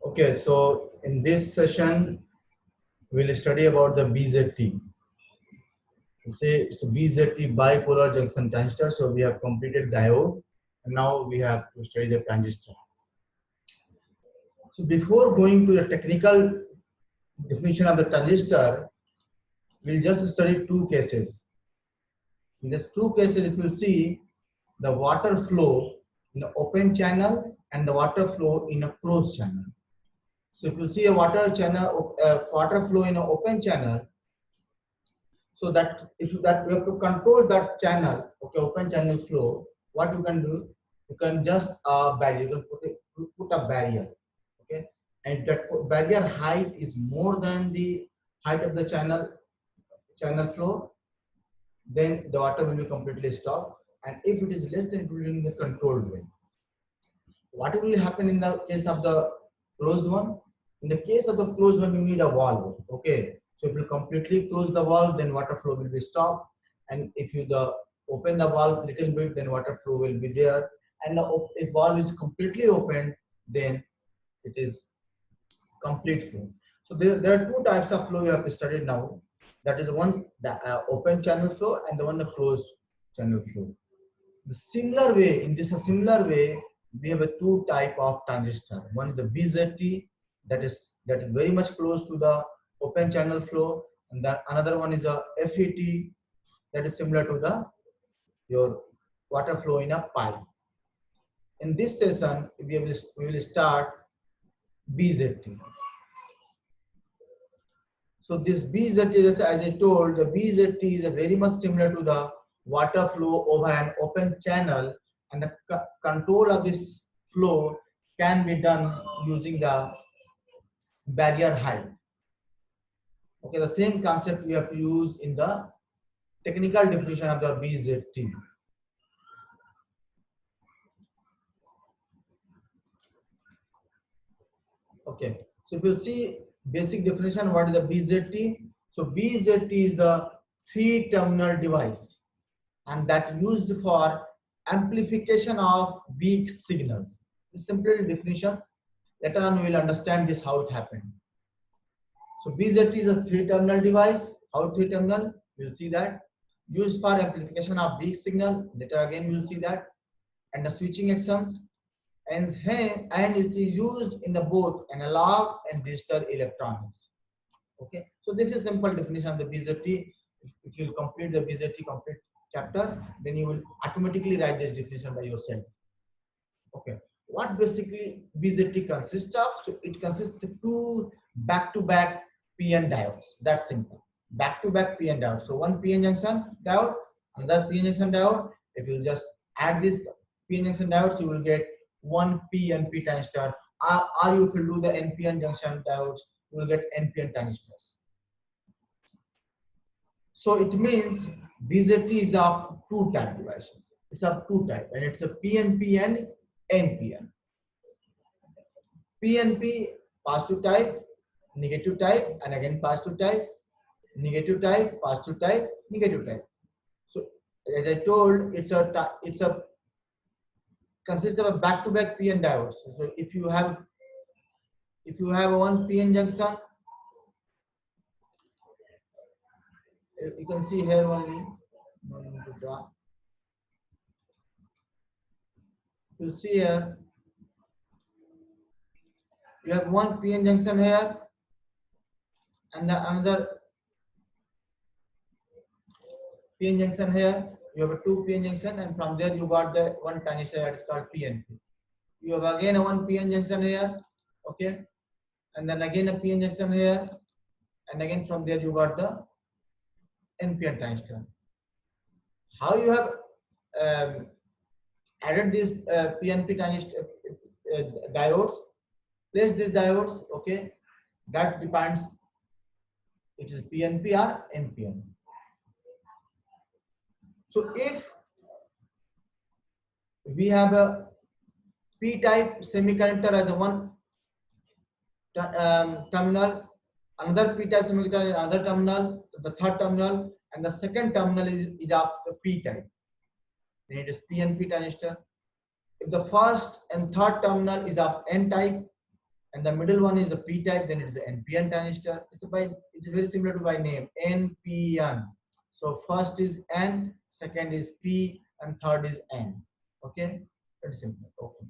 Okay, so in this session, we'll study about the BJT. We say it's a BJT bipolar junction transistor. So we have completed diode, and now we have to study the transistor. So before going to the technical definition of the transistor, we'll just study two cases. In these two cases, if you see the water flow in an open channel and the water flow in a closed channel. So if you see a water flow in an open channel, so that if you, that we have to control that channel, okay, open channel flow, what you can do, you can just barrier, you can put a barrier, okay, and that barrier height is more than the height of the channel flow, then the water will be completely stopped, and if it is less, then it will be in the controlled way. What will happen in the case of the closed one? In the case of the closed one, you need a valve, okay. So if you completely close the valve, then water flow will be stopped, and if you open the valve little bit, then water flow will be there, and if valve is completely open, then it is complete flow. So there are two types of flow you have studied now. That is one, the open channel flow, and the one, the closed channel flow. The similar way, in this similar way, we have a two type of transistor. One is the BJT, that is very much close to the open channel flow, and then another one is a FET, that is similar to your water flow in a pipe. In this session, we will start BJT. So this BJT, as I told, the BJT is very much similar to the water flow over an open channel, and the control of this flow can be done using the barrier height. Okay, the same concept we have to use in the technical definition of the BJT. Okay, so if you see basic definition, what is the BJT? So BJT is the three-terminal device, and that used for amplification of weak signals. The simple definitions. Later on, we will understand this how it happened. So BJT is a three-terminal device. How three-terminal? We'll see that. Used for amplification of weak signal. Later again, we'll see that. And the switching actions. And it is used in the both analog and digital electronics. Okay. So this is simple definition of the BJT. If you complete the BJT complete chapter, then you will automatically write this definition by yourself. Okay. What basically BJT consists of? So it consists of two back-to-back PN diodes. That's simple. Back-to-back PN diodes. So one PN junction diode, another PN junction diode. If you just add these PN junction diodes, you will get one PNP transistor. Or you will do the NPN junction diodes, you will get NPN transistors. So it means BJT is of two type devices. It's of two type, and it's a PNP and NPN. PNP, positive type, negative type, and again positive type, negative type, positive type, negative type. So as I told, it's a consists of a back-to-back PN diodes. So if you have one PN junction, you can see here only. No need to draw. You see here, you have one PN junction here, and another PN junction here. You have a two PN junction, and from there you got the one transistor that is called PNP. You have again a one PN junction here, okay, and then again a PN junction here, and again from there you got the NPN transistor. How you have added these PNP transistor diodes? Place these diodes, okay. That depends. It is PNP or NPN. So if we have a P-type semiconductor as a one terminal, another P-type semiconductor in another terminal, the third terminal, and the second terminal is of the P-type, then it is PNP transistor. If the first and third terminal is of N-type, and the middle one is the P-type, then it's the NPN transistor. It's very similar to by name, NPN. So first is N, second is P, and third is N. Okay, very simple. Okay.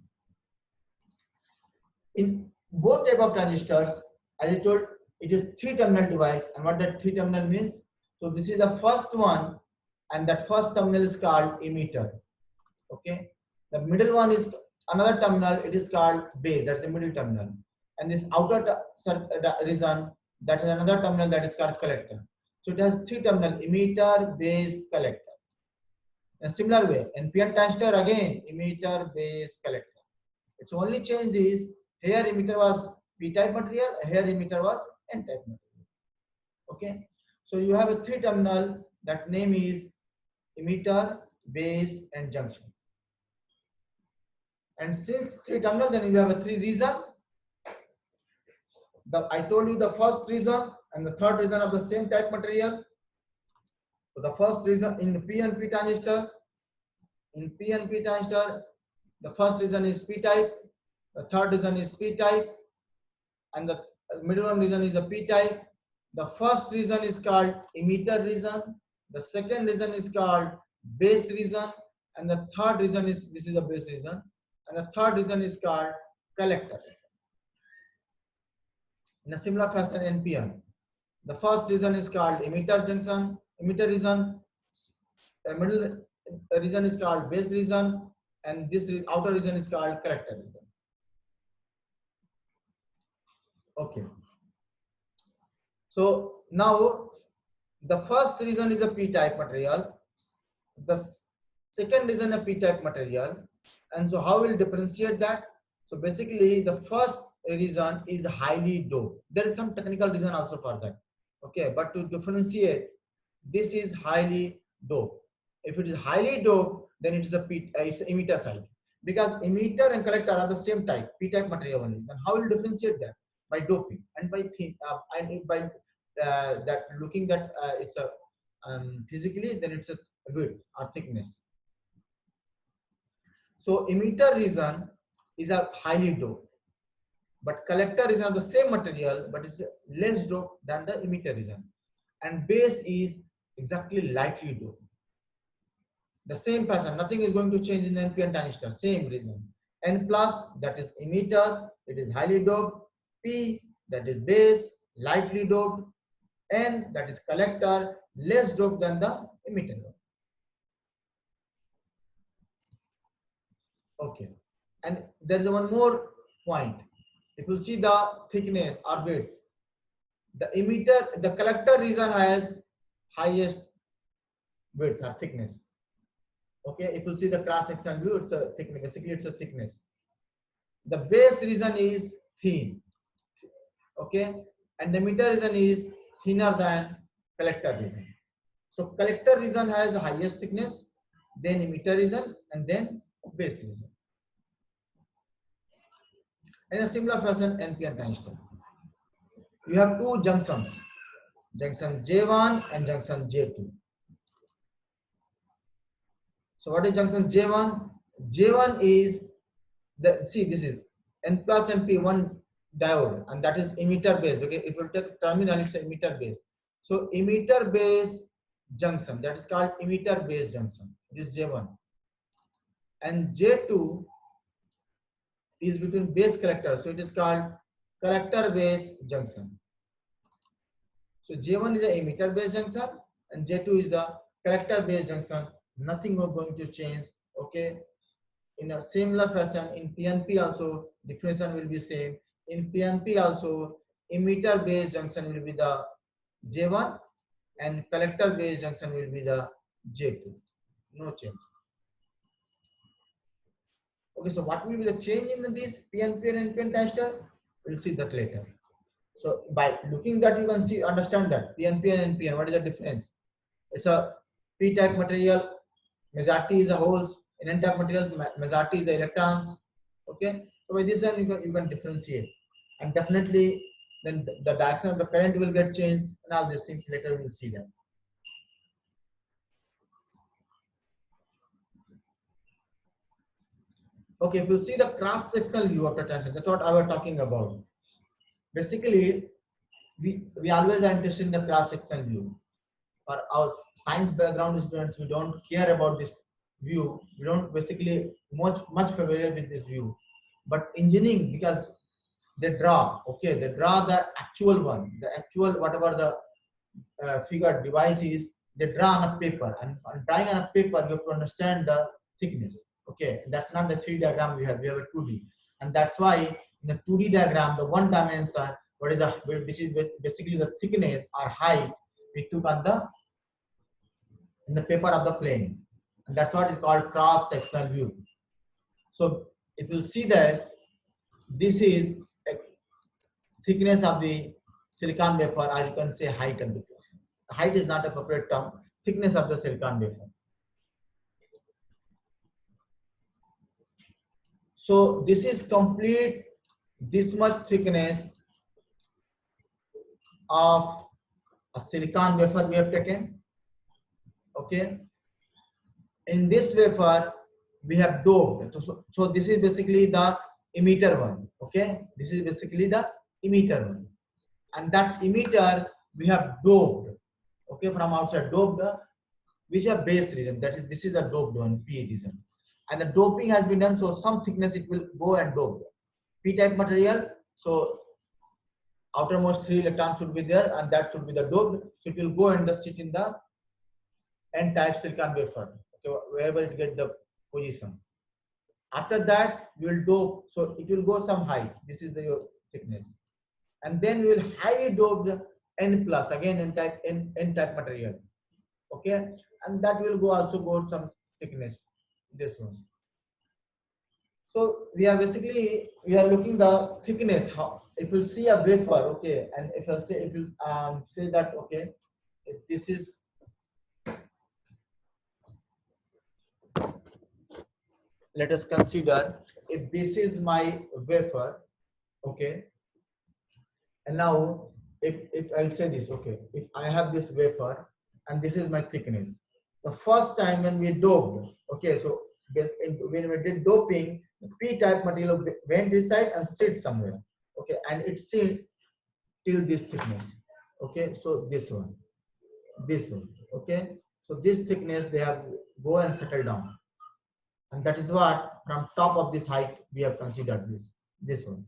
In both type of transistors, as I told, it is three-terminal device, and what that three-terminal means. So this is the first one, and that first terminal is called emitter. Okay, the middle one is another terminal. It is called base. That's the middle terminal, and this outer region, that is another terminal, that is called collector. So it has three terminal: emitter, base, collector. In a similar way, NPN transistor again emitter, base, collector. Its only change is here emitter was P-type material, here emitter was N-type material. Okay, so you have a three terminal, that name is emitter, base, and junction. And since three terminal, then you have a three region. I told you the first region and the third region of the same type material. So the first region in PNP transistor, the first region is P-type, the third region is P-type, and the middle one region is a P-type. The first region is called emitter region, the second region is called base region, and the third region is, this is the base region, and the third region is called collector region. In a similar fashion, NPN, the first region is called emitter region, the middle region is called base region, and this outer region is called collector region. Okay. So now the first region is a P-type material, the second region a P-type material, and so how we'll differentiate that? So basically the first region is highly doped. There is some technical reason also for that. Okay, but to differentiate, this is highly doped. If it is highly doped, then it is it's emitter side, because emitter and collector are the same type, P-type material only. Then how will differentiate that? By doping and by that looking that it's a physically, then it's a width or thickness. So emitter region is a highly doped, but collector is of the same material but is less doped than the emitter region, and base is exactly lightly doped. The same pattern, nothing is going to change in the NPN transistor, same region. N plus, that is emitter, it is highly doped. P, that is base, lightly doped. N, that is collector, less doped than the emitter. Okay, and there is one more point. If you see the thickness or width, the collector region has highest width or thickness. Okay, if you see the cross section view, it's a thickness. Basically, it's a thickness. The base region is thin. Okay, and the emitter region is thinner than collector region. So collector region has the highest thickness, then emitter region, and then base region. In a similar fashion, NPN transistor, you have two junctions, junction J1 and junction J2. So what is junction J1? J1 is this is N plus NP, one diode, and that is emitter base, because it will take terminal, it's an emitter base. So emitter base junction, that is called emitter base junction. This is J1, and J2 is between base collector, so it is called collector base junction. So J1 is the emitter base junction and J2 is the collector base junction. Nothing is going to change. Okay, in a similar fashion, in PNP also definition will be same. In PNP also, emitter base junction will be the J1 and collector base junction will be the J2. No change. Okay, so what will be the change in this PNP and NPN transistor? We'll see that later. So by looking that, you can see, understand that PNP and NPN, what is the difference? It's a P-type material, majority is the holes. In N-type material, majority is the electrons. Okay, so by this one you can differentiate, and definitely then the direction of the current will get changed, and all these things later we'll see that. Okay, if you see the cross-sectional view of the transistor, that's what I was talking about. basically we always are interested in the cross-sectional view. For our science background students, we don't care about this view. We don't basically much familiar with this view. But engineering, because they draw, okay, they draw the actual one, the actual whatever the figure device is, they draw on a paper, and on drawing on a paper you have to understand the thickness. Okay, that's not the 3D diagram we have a 2D, and that's why in the 2D diagram the one dimension, what is the, which is basically the thickness or height, we took on the in the paper of the plane, and that's what is called cross sectional view. So if you see this, this is a thickness of the silicon wafer, or you can say height of the wafer. Height is not a appropriate term. Thickness of the silicon wafer. So this is complete, this much thickness of a silicon wafer we have taken. Okay, in this wafer we have doped. So this is basically the emitter one. Okay, this is basically the emitter one, and that emitter we have doped. Okay, from outside doped, which are base region. That is, this is the doped one, P region, and the doping has been done. So some thickness it will go and dope. P-type material. So outermost 3 electrons should be there, and that should be the doped. So it will go and sit in the N-type silicon wafer, okay, wherever it get the position. After that, we will dope. So it will go some height. This is the thickness, and then we will highly dope the N plus, again N-type material. Okay, and that will go also go some thickness. This one. So we are basically looking the thickness. How if you see a wafer, okay, and if I say say that, okay, if this is, let us consider if this is my wafer, okay, and now if I'll say this, okay, if I have this wafer and this is my thickness, the first time when we doped, okay, so when we did doping, the P-type material went inside and sit somewhere, okay, and it sit till this thickness, okay, so this one, okay, so this thickness they have go and settle down, and that is what from top of this height we have considered this one,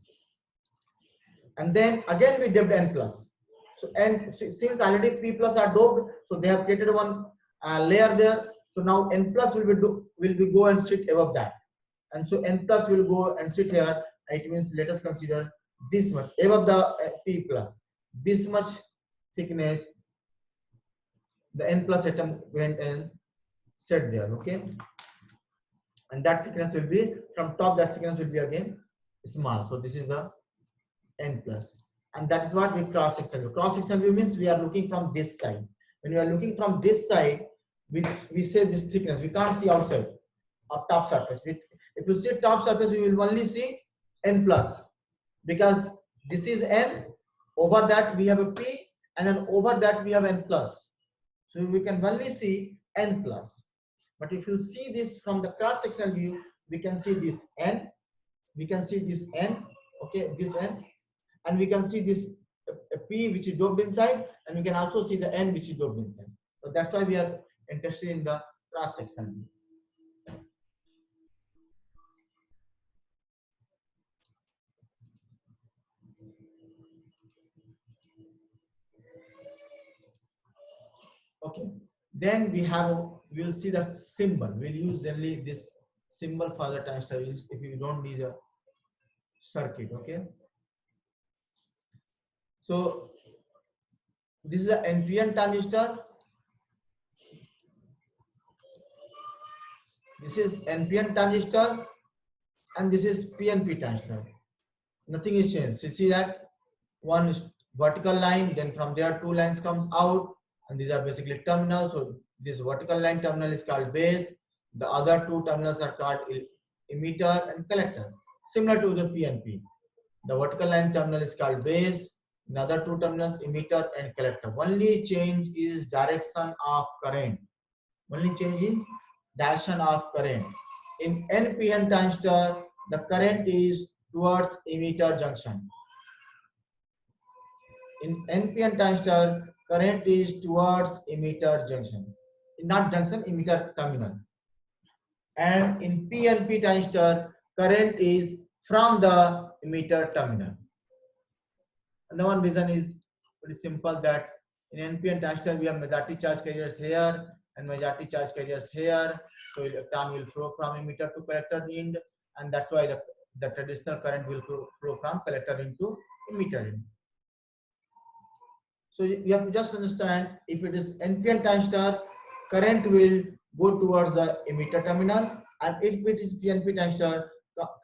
and then again we dipped N plus. So and since already P plus are doped, so they have created one layer there. So now N plus will be go and sit above that, and so N plus will go and sit here. It means let us consider this much above the P plus, this much thickness. The N plus atom went and set there, okay, and that thickness will be from top. That thickness will be again small. So this is the N plus, and that is what we cross section view. Cross section view means we are looking from this side. When we are looking from this side, we say this thickness. We can't see outside of top surface. If you see top surface, we will only see N plus, because this is N. Over that we have a P, and then over that we have N plus. So we can only see N plus. But if you see this from the cross section view, we can see this N. We can see this N. Okay, this N. And we can see this P which is doped inside, and we can also see the N which is doped inside. So that's why we are interested in the cross section. Okay, then we'll see the symbol. We'll use only this symbol for the transistor if you don't need a circuit. Okay, so this is the NPN transistor. This is NPN transistor, and this is PNP transistor. Nothing is changed. So see that one is vertical line, then from there 2 lines comes out, and these are basically terminals. So this vertical line terminal is called base. The other 2 terminals are called emitter and collector, similar to the PNP. The vertical line terminal is called base. The other 2 terminals emitter and collector. Only change is direction of current. Only change in direction of current. In NPN transistor, the current is towards emitter junction. In NPN transistor, current is towards emitter junction, not junction, emitter terminal. And in PNP transistor, current is from the emitter terminal. And the one reason is very simple, that in NPN transistor we have majority charge carriers here and majority charge carriers here. So electron will flow from emitter to collector end, and that's why the traditional current will flow from collector end to emitter end. So you have to just understand, if it is NPN transistor, current will go towards the emitter terminal, and if it is PNP transistor,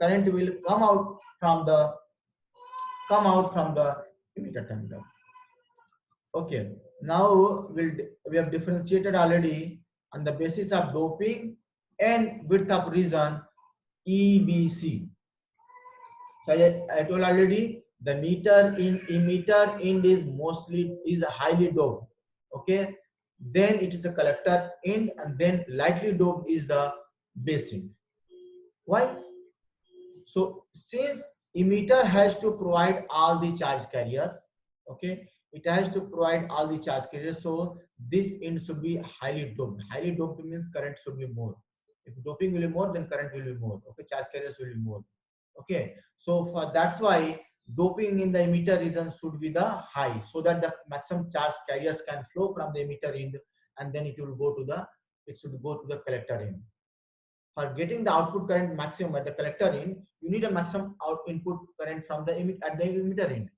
current will come out from the emitter terminal. Okay, now we have differentiated already on the basis of doping and width of region, EBC. So I told already, the emitter end is highly doped. Okay, then it is a collector end, and then lightly doped is the base end. Why? So since emitter has to provide all the charge carriers, okay, it has to provide all the charge carriers, so this end should be highly doped. Highly doped means current should be more. If doping will be more, then current will be more. Okay, charge carriers will be more. Okay, so that's why doping in the emitter region should be the high, so that the maximum charge carriers can flow from the emitter end, and then it should go to the collector end. For getting the output current maximum at the collector end, you need a maximum input current from the emitter end,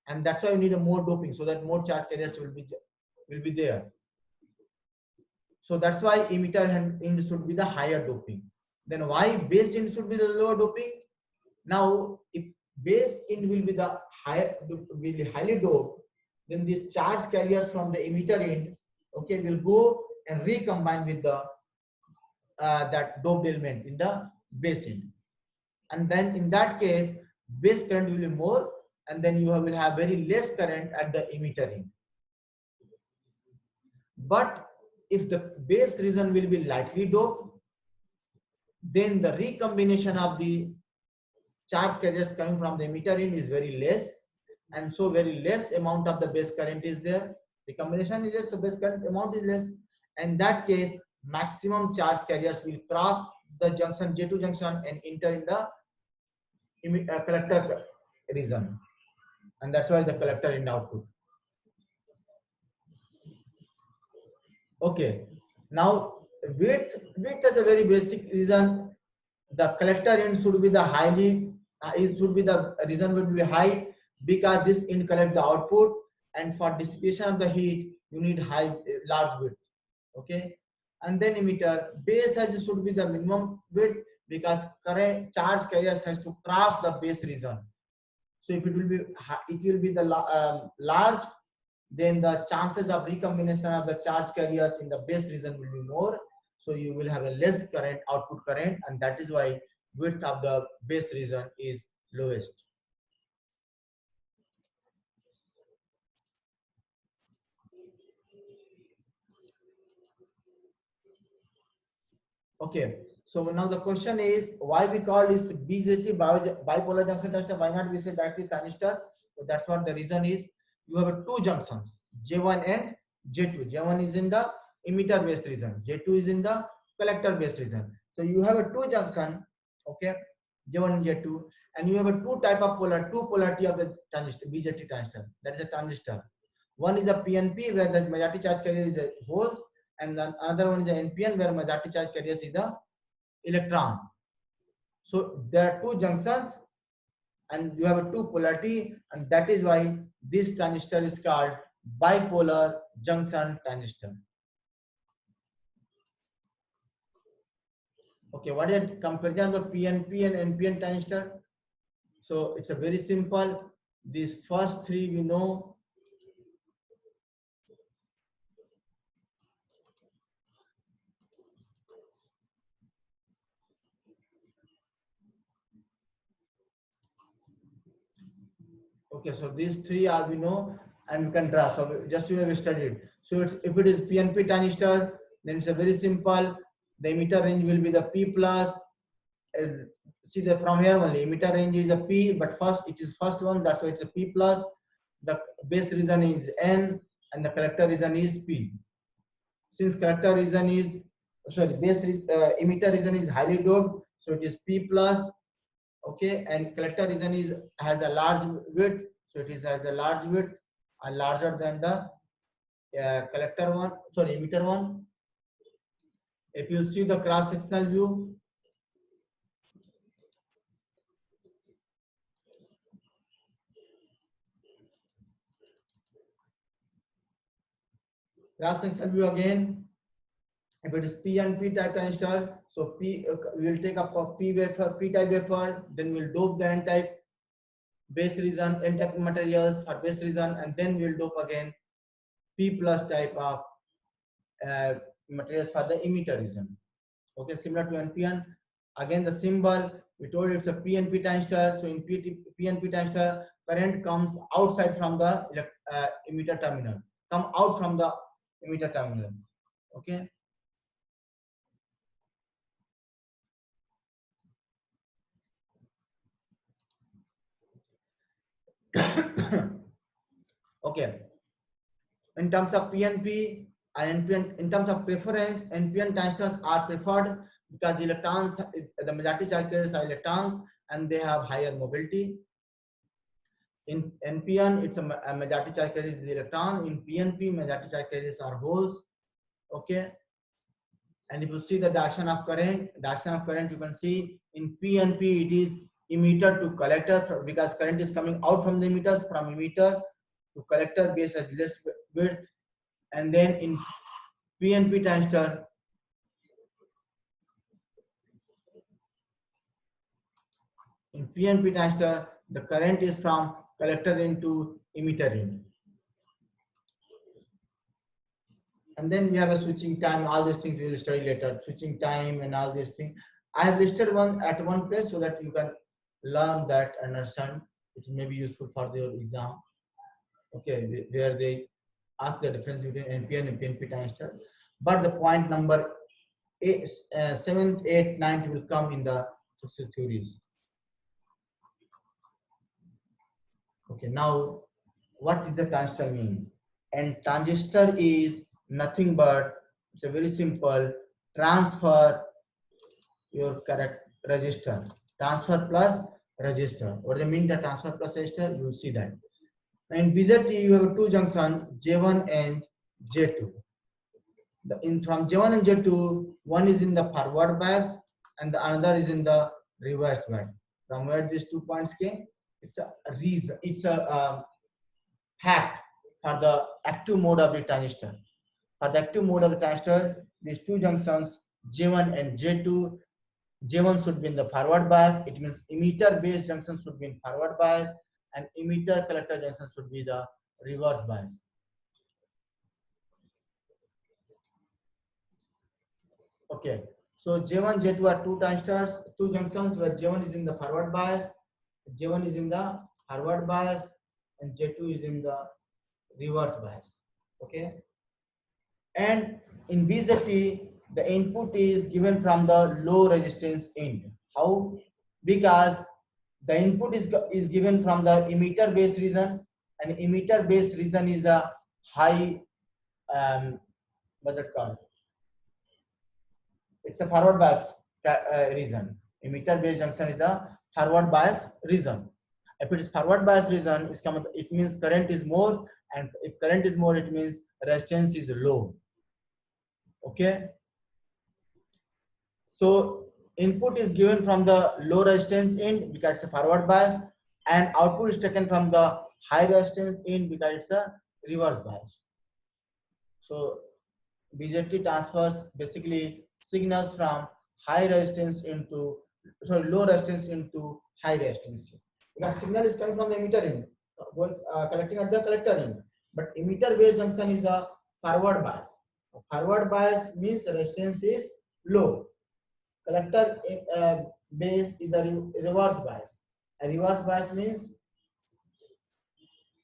and that's why you need a more doping, so that more charge carriers will be there. So that's why emitter end should be the higher doping. Then why base end should be the lower doping? Now, if base end will be the highly doped, then these charge carriers from the emitter end, okay, will go and recombine with the that doped element in the base end, and then in that case, base current will be more, and then you will have very less current at the emitter end. But if the base region will be lightly doped, then the recombination of the charge carriers coming from the emitter end is very less, and so very less amount of the base current is there. The combination is less, so base current amount is less. In that case, maximum charge carriers will cross the junction, J2 junction, and enter in the collector region, and that's why the collector end output. Okay, now width is a very basic reason. The collector end should be the reason will be high, because this end collect the output, and for dissipation of the heat you need large width. Okay, and then emitter base should be the minimum width, because current charge carriers has to cross the base region. So if it will be the large, then the chances of recombination of the charge carriers in the base region will be more. So you will have a less current, output current, and that is why width of the base region is lowest. Okay, so now the question is, why we call this BJT, bipolar junction transistor? Why not we say battery transistor? So that's what the reason is. You have two junctions, J1 and J2. J1 is in the emitter base region, J2 is in the collector base region. So you have a two junction, okay, J1 and J2, and you have a two polarity of the transistor, BJT transistor. That is a transistor. One is a PNP, where the majority charge carrier is a holes, and then another one is the NPN, where majority charge carriers is the electron. So there are two junctions, and you have a two polarity, and that is why this transistor is called bipolar junction transistor. Okay, what is the comparison of PNP and NPN transistor? So it's a very simple. These first three we know. Okay, so these three are we know, and we can draw. So just we have studied. So if it is PNP transistor, then it's a very simple. The emitter range will be the P plus. See that from here only emitter range is a P, but first it is first one, that's why it's a P plus. the base region is N and the collector region is P. Since collector region is emitter region is highly doped, so it is P plus. Okay, and collector region has a large width, so it has a large width, larger than the emitter one. If you see the cross sectional view, again, if it is PNP type transistor, so we will take up a P type wafer, then we'll dope the N type base region, N type materials or base region, and then we'll dope again P plus type of materials for the emitter region. Okay, similar to NPN. Again, the symbol, we told it's a PNP transistor. So in PNP transistor, current comes outside from the emitter terminal. Come out from the emitter terminal. Okay. Okay. In terms of PNP and NPN, in terms of preference, NPN transistors are preferred because electrons, the majority charge carriers are electrons and they have higher mobility. In NPN, it's a majority charge carrier is electron. In PNP, majority charge carriers are holes. Okay. And if you see the direction of current, you can see in PNP it is emitter to collector because current is coming out from the emitter. From emitter to collector, base has less width. And then in PNP transistor, the current is from collector into emitter end. And then we have a switching time. All these things we will study later. Switching time and all these things. I have listed one at one place so that you can learn that and understand. It may be useful for your exam. Okay, where they ask the difference between NPN and PNP transistor. But the point number 7, 8, 9 will come in the successive theories. Okay, now what does the transistor mean? And transistor is nothing but, it's a very simple transfer your correct resistor. Transfer plus resistor. What do you mean the transfer plus resistor? You will see that. In BJT, you have two junctions, J1 and J2. From J1 and J2, one is in the forward bias and the another is in the reverse bias. From where these 2 points came, it's a reason, it's a fact for the active mode of the transistor. For the active mode of the transistor, these two junctions, J1 and J2, J1 should be in the forward bias. It means emitter base junction should be in forward bias and emitter collector junction should be the reverse bias. Okay, so J1, J2 are two transistors, two junctions where J1 is in the forward bias, J1 is in the forward bias, and J2 is in the reverse bias. Okay, and in BJT, the input is given from the low resistance end. How? Because the input is given from the emitter based region, and emitter based region is the high what's it called? It's a forward bias region. Emitter based junction is the forward bias region. If it is forward bias region, it means current is more, and if current is more, it means resistance is low. Okay. So input is given from the low resistance end because it's a forward bias, and output is taken from the high resistance end because it's a reverse bias. So BJT transfers basically signals from high resistance into low resistance into high resistance. Because signal is coming from the emitter end, collecting at the collector end. But emitter based junction is the forward bias. Forward bias means resistance is low. Collector base is the reverse bias. A reverse bias means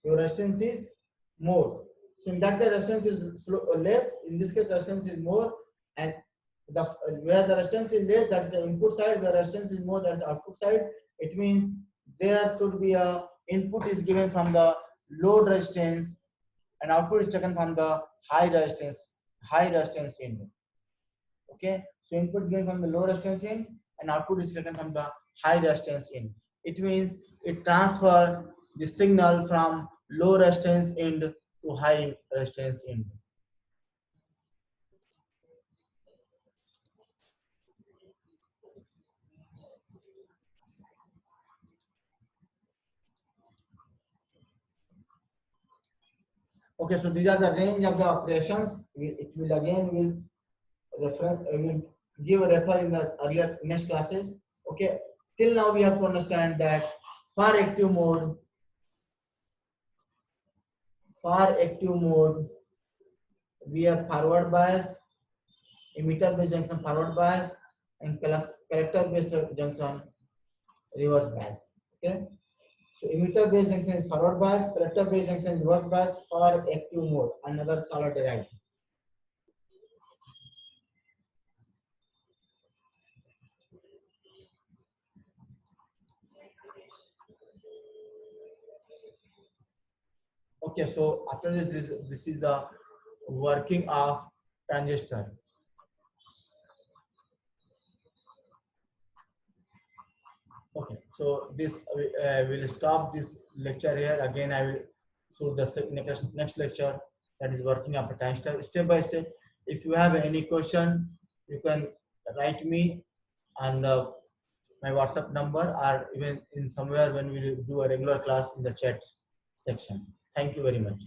your resistance is more. So in that case, resistance is less. In this case, resistance is more, and where the resistance is less, that's the input side. Where resistance is more, that's the output side. It means there should be a input is given from the load resistance, and output is taken from the high resistance end. Okay, so input is going from the low resistance end and output is taken from the high resistance end. It means it transfer the signal from low resistance end to high resistance end. Okay, so these are the range of the operations. It will again will reference will give a refer in the earlier next classes. Okay, till now we have to understand that for active mode, for active mode we have forward bias, emitter based junction forward bias, and collector based junction reverse bias. Okay, so emitter based junction is forward bias, collector based junction is reverse bias for active mode, another solid derived. Okay, so after this is the working of transistor. Okay, so this will stop this lecture here. Again, I will show the next lecture, that is working of a transistor step by step. If you have any question, you can write me on my WhatsApp number, or even in somewhere when we do a regular class in the chat section. Thank you very much.